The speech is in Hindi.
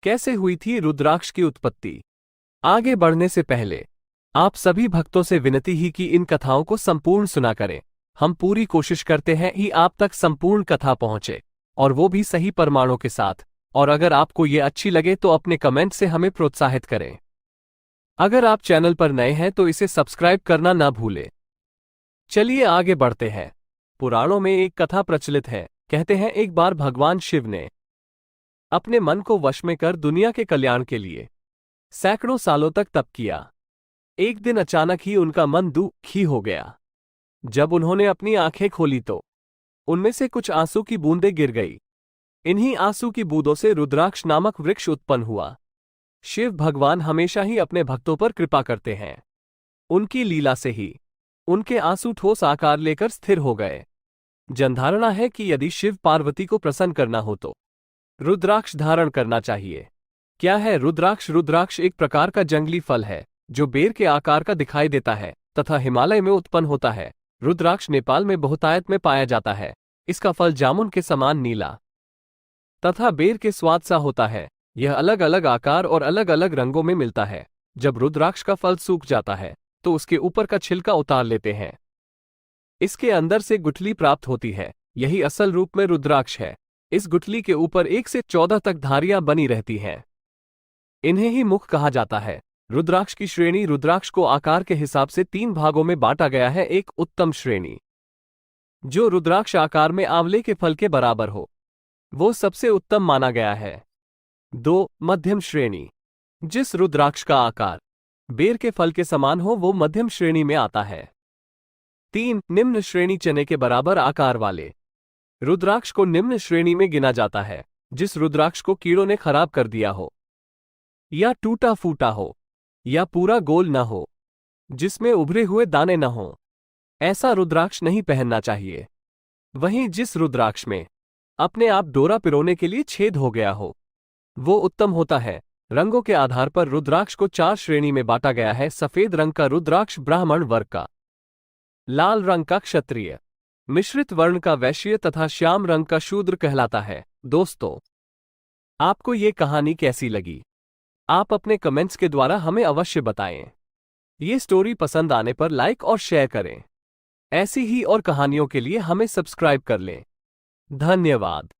कैसे हुई थी रुद्राक्ष की उत्पत्ति? आगे बढ़ने से पहले आप सभी भक्तों से विनती ही कि इन कथाओं को संपूर्ण सुना करें। हम पूरी कोशिश करते हैं कि आप तक संपूर्ण कथा पहुंचे, और वो भी सही प्रमाणों के साथ। और अगर आपको ये अच्छी लगे तो अपने कमेंट से हमें प्रोत्साहित करें। अगर आप चैनल पर नए हैं तो इसे सब्सक्राइब करना ना भूलें। चलिए आगे बढ़ते हैं। पुराणों में एक कथा प्रचलित है। कहते हैं एक बार भगवान शिव ने अपने मन को वश में कर दुनिया के कल्याण के लिए सैकड़ों सालों तक तप किया। एक दिन अचानक ही उनका मन दुखी हो गया। जब उन्होंने अपनी आंखें खोली तो उनमें से कुछ आंसू की बूंदें गिर गई। इन्हीं आंसू की बूंदों से रुद्राक्ष नामक वृक्ष उत्पन्न हुआ। शिव भगवान हमेशा ही अपने भक्तों पर कृपा करते हैं। उनकी लीला से ही उनके आंसू ठोस आकार लेकर स्थिर हो गए। जनधारणा है कि यदि शिव पार्वती को प्रसन्न करना हो तो रुद्राक्ष धारण करना चाहिए। क्या है रुद्राक्ष? रुद्राक्ष एक प्रकार का जंगली फल है जो बेर के आकार का दिखाई देता है तथा हिमालय में उत्पन्न होता है। रुद्राक्ष नेपाल में बहुतायत में पाया जाता है। इसका फल जामुन के समान नीला तथा बेर के स्वाद सा होता है। यह अलग अलग आकार और अलग अलग रंगों में मिलता है। जब रुद्राक्ष का फल सूख जाता है तो उसके ऊपर का छिलका उतार लेते हैं। इसके अंदर से गुठली प्राप्त होती है। यही असल रूप में रुद्राक्ष है। इस गुठली के ऊपर 1 से 14 तक धारियां बनी रहती हैं। इन्हें ही मुख कहा जाता है। रुद्राक्ष की श्रेणी। रुद्राक्ष को आकार के हिसाब से 3 भागों में बांटा गया है। एक उत्तम श्रेणी, जो रुद्राक्ष आकार में आंवले के फल के बराबर हो, वो सबसे उत्तम माना गया है। 2 मध्यम श्रेणी, जिस रुद्राक्ष का आकार बेर के फल के समान हो, वो मध्यम श्रेणी में आता है। 3 निम्न श्रेणी, चने के बराबर आकार वाले रुद्राक्ष को निम्न श्रेणी में गिना जाता है। जिस रुद्राक्ष को कीड़ों ने खराब कर दिया हो, या टूटा फूटा हो, या पूरा गोल न हो, जिसमें उभरे हुए दाने न हो, ऐसा रुद्राक्ष नहीं पहनना चाहिए। वहीं जिस रुद्राक्ष में अपने आप डोरा पिरोने के लिए छेद हो गया हो, वो उत्तम होता है। रंगों के आधार पर रुद्राक्ष को 4 श्रेणी में बांटा गया है। सफेद रंग का रुद्राक्ष ब्राह्मण वर्ग का, लाल रंग का क्षत्रिय, मिश्रित वर्ण का वैश्य तथा श्याम रंग का शूद्र कहलाता है। दोस्तों, आपको ये कहानी कैसी लगी? आप अपने कमेंट्स के द्वारा हमें अवश्य बताएं। ये स्टोरी पसंद आने पर लाइक और शेयर करें। ऐसी ही और कहानियों के लिए हमें सब्सक्राइब कर लें। धन्यवाद।